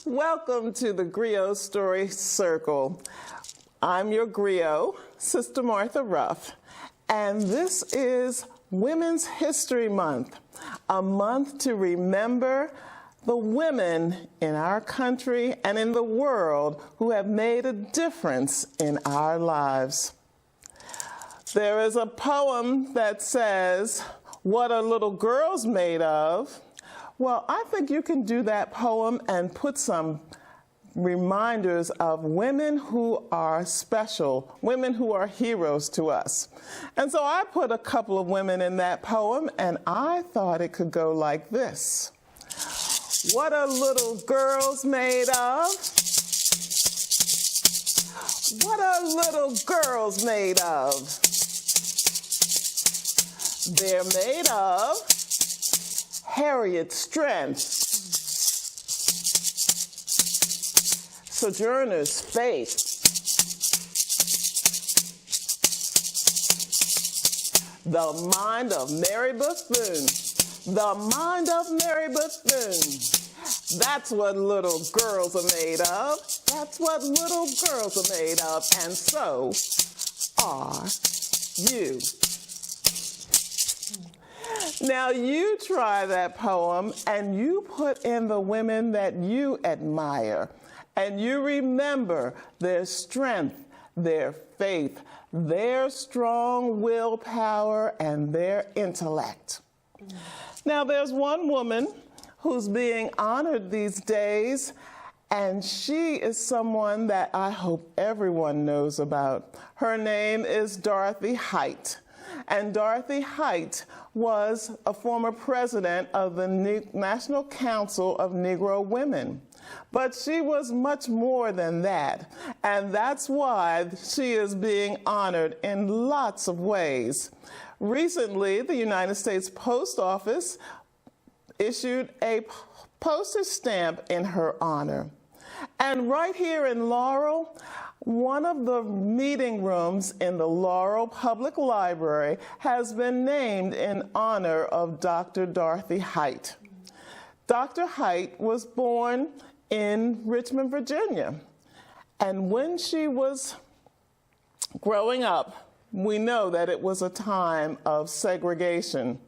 Welcome to the Griot Story Circle. I'm your Griot, Sister Martha Ruff, and this is Women's History Month, a month to remember the women in our country and in the world who have made a difference in our lives. There is a poem that says, "What are little girls made of?" Well, I think you can do that poem and put some reminders of women who are special, women who are heroes to us. And so I put a couple of women in that poem, and I thought it could go like this. What are little girls made of? What are little girls made of? They're made of Harriet's strength, Sojourner's faith, the mind of Mary Bethune, the mind of Mary Bethune. That's what little girls are made of. That's what little girls are made of, and so are you. Now you try that poem and you put in the women that you admire, and you remember their strength, their faith, their strong willpower, and their intellect. Now there's one woman who's being honored these days, and she is someone that I hope everyone knows about. Her name is Dorothy Height. And Dorothy Height was a former president of the National Council of Negro Women. But she was much more than that, and that's why she is being honored in lots of ways. Recently, the United States Post Office issued a postage stamp in her honor. And right here in Laurel, one of the meeting rooms in the Laurel Public Library has been named in honor of Dr. Dorothy Height. Dr. Height was born in Richmond, Virginia. And when she was growing up, we know that it was a time of segregation.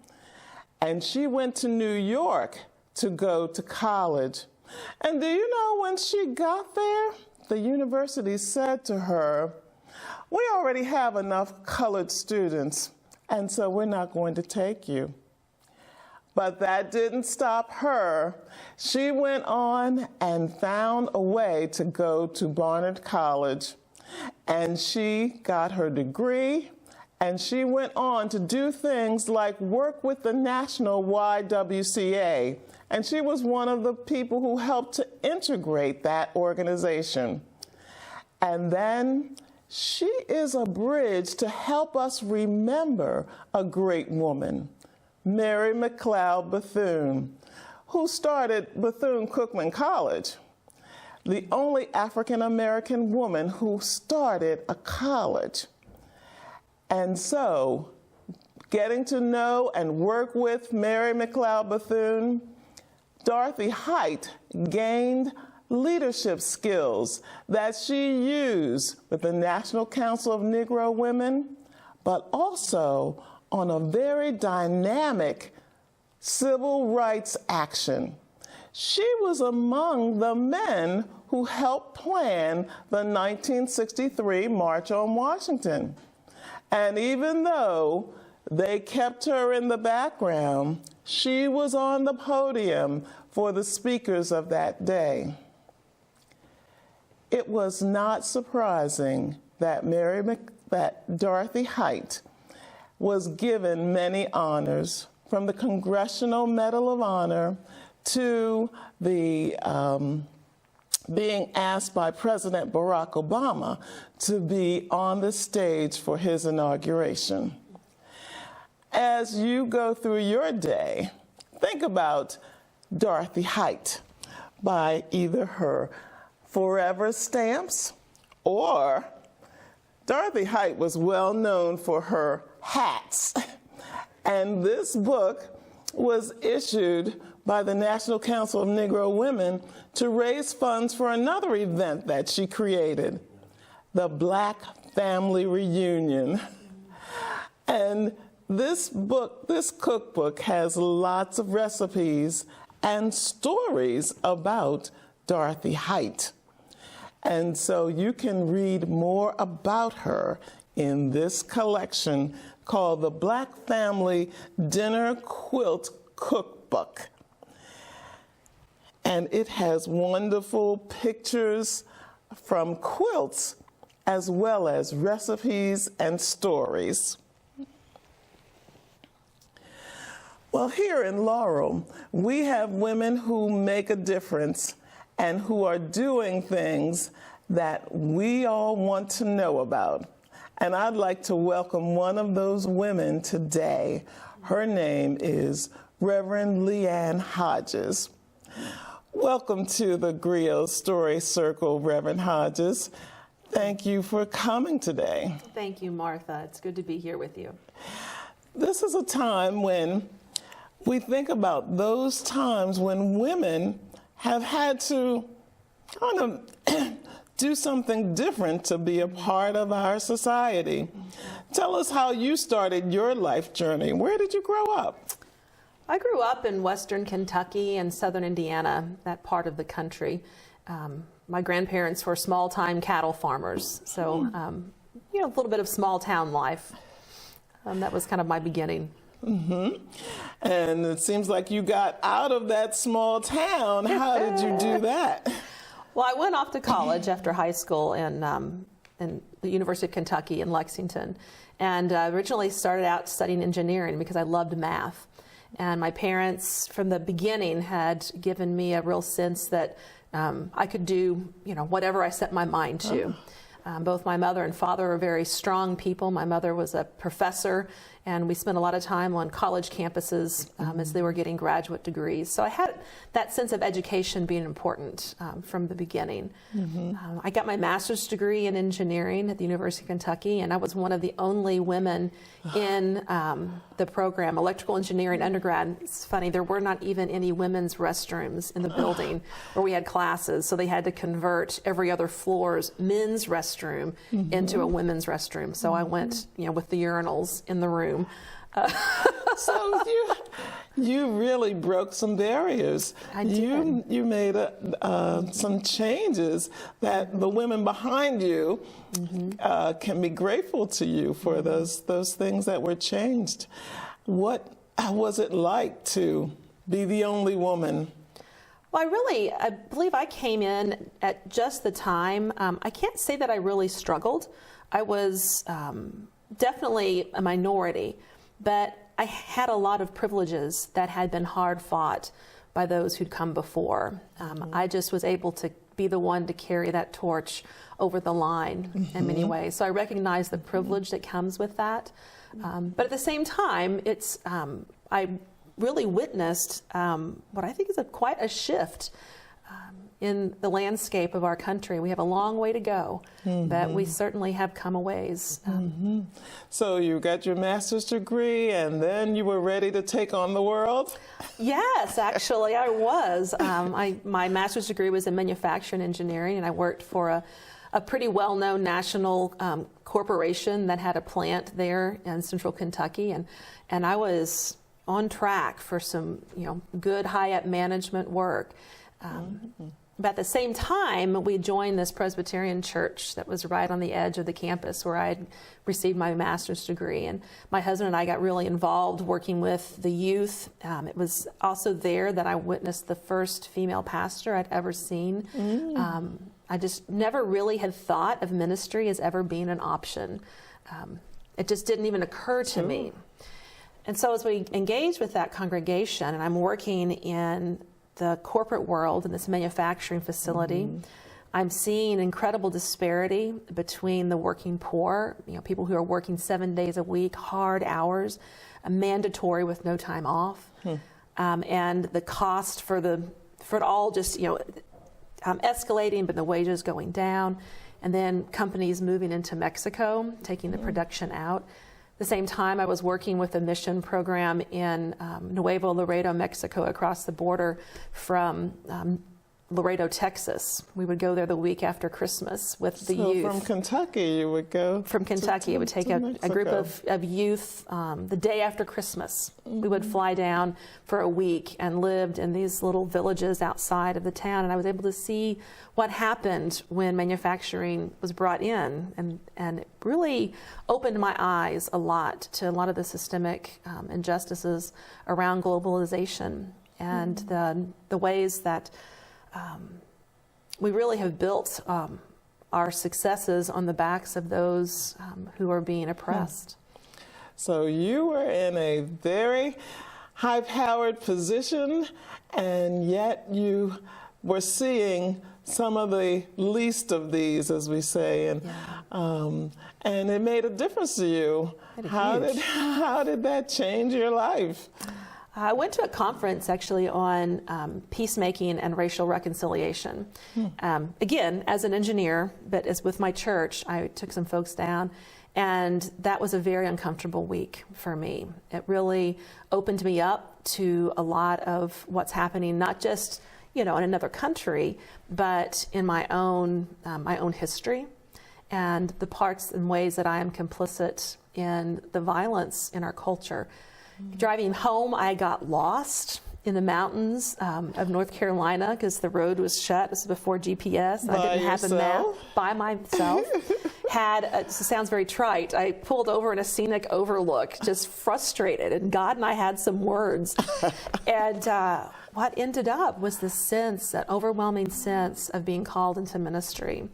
And she went to New York to go to college. And do you know when she got there, the university said to her, "We already have enough colored students, and so we're not going to take you." But that didn't stop her. She went on and found a way to go to Barnard College, and she got her degree, and she went on to do things like work with the national YWCA. And she was one of the people who helped to integrate that organization. And then she is a bridge to help us remember a great woman, Mary McLeod Bethune, who started Bethune-Cookman College, the only African-American woman who started a college. And so, getting to know and work with Mary McLeod Bethune, Dorothy Height gained leadership skills that she used with the National Council of Negro Women, but also on a very dynamic civil rights action. She was among the men who helped plan the 1963 March on Washington. And even though they kept her in the background, she was on the podium for the speakers of that day. It was not surprising that Dorothy Height was given many honors, from the Congressional Medal of Honor to the being asked by President Barack Obama to be on the stage for his inauguration. As you go through your day, think about Dorothy Height by either her forever stamps, or Dorothy Height was well known for her hats. And this book was issued by the National Council of Negro Women to raise funds for another event that she created, the Black Family Reunion. And this cookbook has lots of recipes and stories about Dorothy Height. And so you can read more about her in this collection called the Black Family Dinner Quilt Cookbook. And it has wonderful pictures from quilts as well as recipes and stories. Well, here in Laurel, we have women who make a difference and who are doing things that we all want to know about. And I'd like to welcome one of those women today. Her name is Reverend Leanne Hodges. Welcome to the Griot Story Circle, Reverend Hodges. Thank you for coming today. Thank you, Martha. It's good to be here with you. This is a time when we think about those times when women have had to kind of do something different to be a part of our society. Tell us how you started your life journey. Where did you grow up? I grew up in western Kentucky and southern Indiana, that part of the country. My grandparents were small-time cattle farmers, so a little bit of small-town life. That was kind of my beginning. Mm-hmm. And it seems like you got out of that small town. How did you do that? Well, I went off to college after high school in the University of Kentucky in Lexington, and originally started out studying engineering because I loved math. And my parents, from the beginning, had given me a real sense that I could do, whatever I set my mind to. Both my mother and father were very strong people. My mother was a professor, and we spent a lot of time on college campuses as they were getting graduate degrees. So I had that sense of education being important from the beginning. I got my master's degree in engineering at the University of Kentucky, and I was one of the only women in the program, electrical engineering undergrad. It's funny, there were not even any women's restrooms in the building where we had classes, so they had to convert every other floor's men's restroom into a women's restroom. So I went, with the urinals in the room. So you really broke some barriers. I did. You made some changes that the women behind you can be grateful to you for those things that were changed. What was it like to be the only woman? Well, I believe I came in at just the time. I can't say that I really struggled. I was definitely a minority, but I had a lot of privileges that had been hard fought by those who'd come before. I just was able to be the one to carry that torch over the line in many ways. So I recognize the privilege that comes with that. But at the same time, I really witnessed what I think is quite a shift in the landscape of our country. We have a long way to go, but we certainly have come a ways. So you got your master's degree, and then you were ready to take on the world? Yes, actually, I was. My master's degree was in manufacturing engineering, and I worked for a pretty well-known national corporation that had a plant there in central Kentucky, and I was on track for some good high-up management work. But at the same time, we joined this Presbyterian church that was right on the edge of the campus where I had received my master's degree. And my husband and I got really involved working with the youth. It was also there that I witnessed the first female pastor I'd ever seen. I just never really had thought of ministry as ever being an option. It just didn't even occur to me. And so as we engaged with that congregation, and I'm working in the corporate world in this manufacturing facility, I'm seeing incredible disparity between the working poor, people who are working 7 days a week, hard hours, mandatory with no time off, and the cost for it all just escalating, but the wages going down, and then companies moving into Mexico, taking the production out. the same time, I was working with a mission program in Nuevo Laredo, Mexico, across the border from Laredo, Texas. We would go there the week after Christmas with the youth. So from Kentucky you would go? From Kentucky. It would take a group of youth the day after Christmas. We would fly down for a week and lived in these little villages outside of the town. And I was able to see what happened when manufacturing was brought in. And it really opened my eyes a lot to a lot of the systemic injustices around globalization and the ways that we really have built our successes on the backs of those who are being oppressed. So you were in a very high-powered position, and yet you were seeing some of the least of these, as we say, and it made a difference to you. How did that change your life? I went to a conference actually on peacemaking and racial reconciliation. Again, as an engineer, but as with my church, I took some folks down, and that was a very uncomfortable week for me. It really opened me up to a lot of what's happening, not just in another country, but in my own history, and the parts and ways that I am complicit in the violence in our culture. Driving home, I got lost in the mountains of North Carolina because the road was shut. This is before GPS. I didn't have a map. By myself. It sounds very trite. I pulled over in a scenic overlook, just frustrated, and God and I had some words. And what ended up was this sense, that overwhelming sense of being called into ministry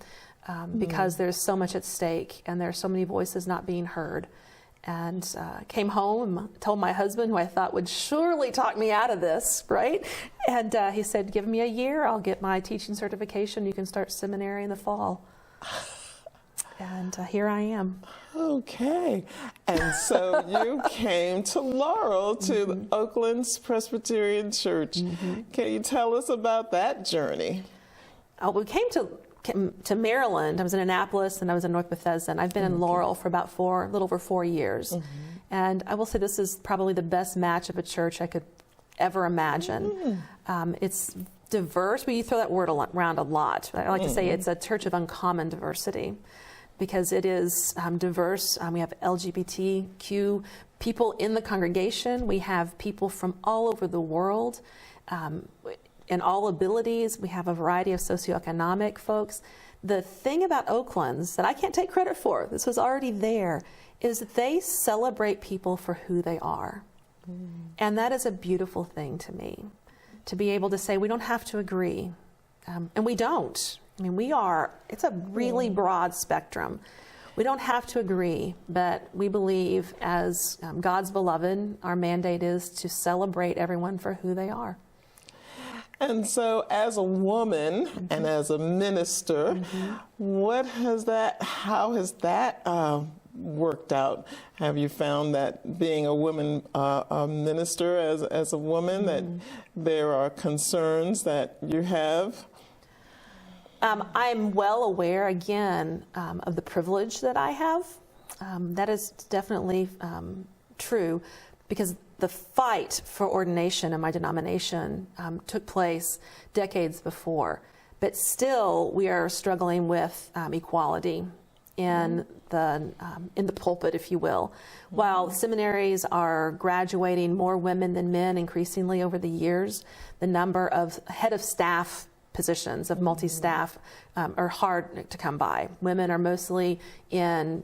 because there's so much at stake and there's so many voices not being heard. And came home and told my husband, who I thought would surely talk me out of this, right? And he said, give me a year, I'll get my teaching certification. You can start seminary in the fall. And here I am. Okay. And so you came to Laurel, to the Oakland's Presbyterian Church. Can you tell us about that journey? We came to Maryland. I was in Annapolis and I was in North Bethesda, and I've been in Laurel for about a little over 4 years. And I will say this is probably the best match of a church I could ever imagine. It's diverse. We throw that word around a lot. I like to say it's a church of uncommon diversity because it is diverse. We have LGBTQ people in the congregation. We have people from all over the world. In all abilities. We have a variety of socioeconomic folks. The thing about Oakland's that I can't take credit for, this was already there, is that they celebrate people for who they are. And that is a beautiful thing to me, to be able to say we don't have to agree. And we don't. I mean, it's a really broad spectrum. We don't have to agree, but we believe as God's beloved, our mandate is to celebrate everyone for who they are. And so as a woman and as a minister, how has that worked out? Have you found that being a woman, a minister as a woman, that there are concerns that you have? I'm well aware, again, of the privilege that I have. That is definitely true, because the fight for ordination in my denomination took place decades before. But still, we are struggling with equality in the pulpit, if you will. While seminaries are graduating more women than men increasingly over the years, the number of head of staff positions of multi-staff are hard to come by. Women are mostly in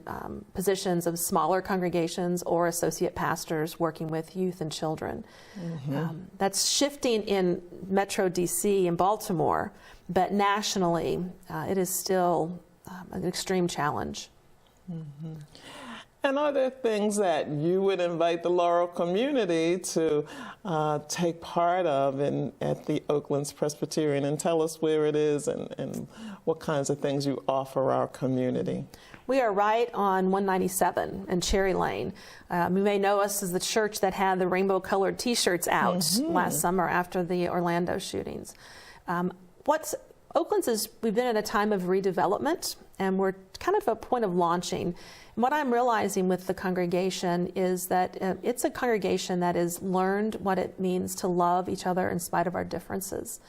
positions of smaller congregations or associate pastors working with youth and children. That's shifting in Metro DC and Baltimore, but nationally it is still an extreme challenge. And are there things that you would invite the Laurel community to take part of at the Oakland's Presbyterian? And tell us where it is and what kinds of things you offer our community. We are right on 197 and Cherry Lane. You may know us as the church that had the rainbow-colored T-shirts out last summer after the Orlando shootings. What's we've been at a time of redevelopment, and we're kind of at a point of launching. And what I'm realizing with the congregation is that it's a congregation that has learned what it means to love each other in spite of our differences.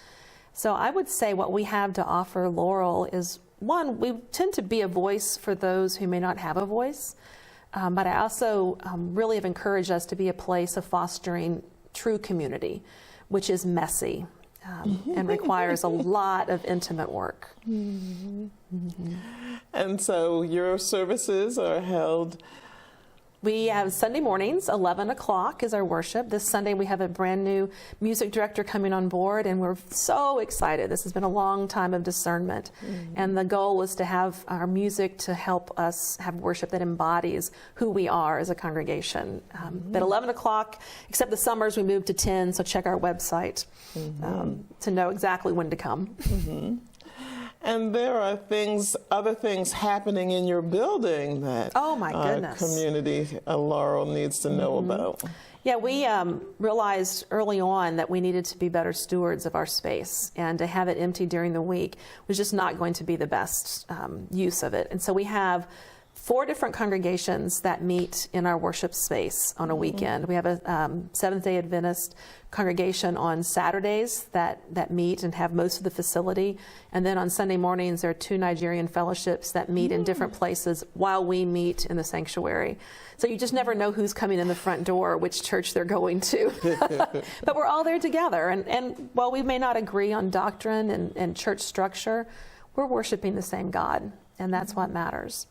So I would say what we have to offer Laurel is, one, we tend to be a voice for those who may not have a voice, but I also really have encouraged us to be a place of fostering true community, which is messy. And requires a lot of intimate work. And so your services are held? We have Sunday mornings, 11 o'clock is our worship. This Sunday we have a brand new music director coming on board, and we're so excited. This has been a long time of discernment. And the goal is to have our music to help us have worship that embodies who we are as a congregation. But 11 o'clock, except the summers, we move to 10, so check our website to know exactly when to come. And there are other things happening in your building that oh my goodness, community Laurel needs to know about. Yeah, we realized early on that we needed to be better stewards of our space, and to have it empty during the week was just not going to be the best use of it. And so we have 4 different congregations that meet in our worship space on a weekend. We have a Seventh-day Adventist congregation on Saturdays that meet and have most of the facility. And then on Sunday mornings, there are 2 Nigerian fellowships that meet in different places while we meet in the sanctuary. So you just never know who's coming in the front door, which church they're going to. But we're all there together. And while we may not agree on doctrine and church structure, we're worshiping the same God. And that's what matters.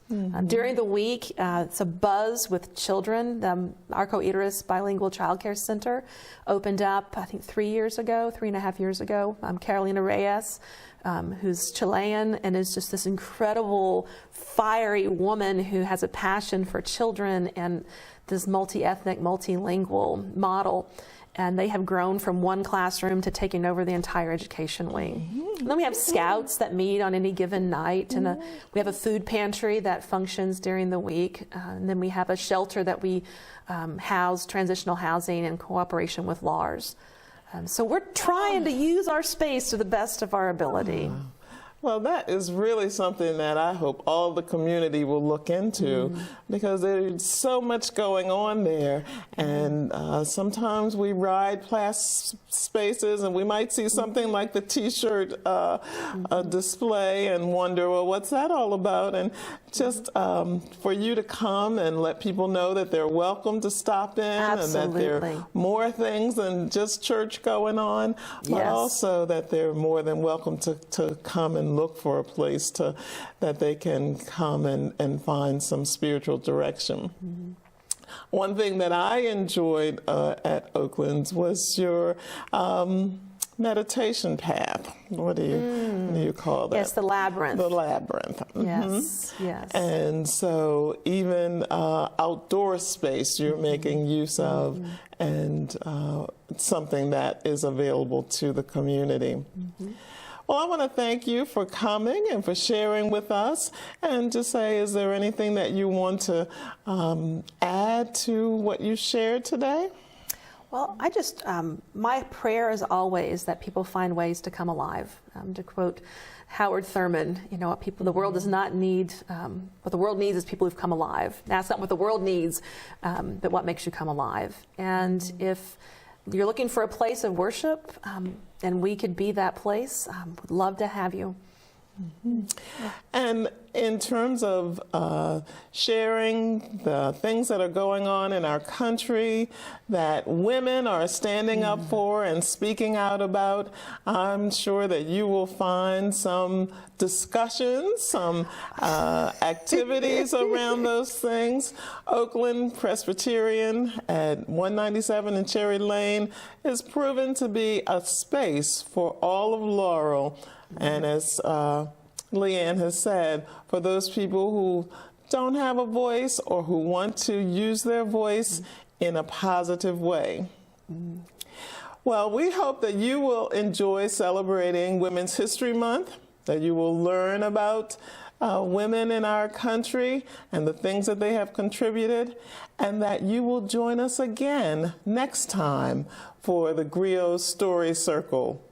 During the week, it's a buzz with children. The Arco Iris Bilingual Child Care Center opened up, I think, 3.5 years ago. Carolina Reyes, who's Chilean and is just this incredible, fiery woman who has a passion for children and this multi-ethnic, multilingual model. And they have grown from 1 classroom to taking over the entire education wing. And then we have scouts that meet on any given night, and we have a food pantry that functions during the week. And then we have a shelter that we house transitional housing in cooperation with LARS. So we're trying to use our space to the best of our ability. Well, that is really something that I hope all the community will look into, because there's so much going on there. And sometimes we ride past spaces and we might see something like the T-shirt display and wonder, well, what's that all about? And just for you to come and let people know that they're welcome to stop in. Absolutely. And that there are more things than just church going on, but also that they're more than welcome to come and look for a place that they can come and find some spiritual direction. One thing that I enjoyed at Oakland's was your meditation path. What do you call that? Yes, the labyrinth. The labyrinth. Yes, yes. And so even outdoor space you're making use of, and something that is available to the community. Well, I want to thank you for coming and for sharing with us, and just say, is there anything that you want to add to what you shared today? Well, I just, my prayer is always that people find ways to come alive. To quote Howard Thurman, you know, the world does not need, what the world needs is people who've come alive. That's not what the world needs, but what makes you come alive. And if you're looking for a place of worship, and we could be that place, would love to have you. And in terms of sharing the things that are going on in our country that women are standing up for and speaking out about, I'm sure that you will find some discussions, some activities around those things. Oakland Presbyterian at 197 in Cherry Lane is proven to be a space for all of Laurel. And as Leanne has said, for those people who don't have a voice or who want to use their voice in a positive way. Well, we hope that you will enjoy celebrating Women's History Month, that you will learn about women in our country and the things that they have contributed, and that you will join us again next time for the Griot Story Circle.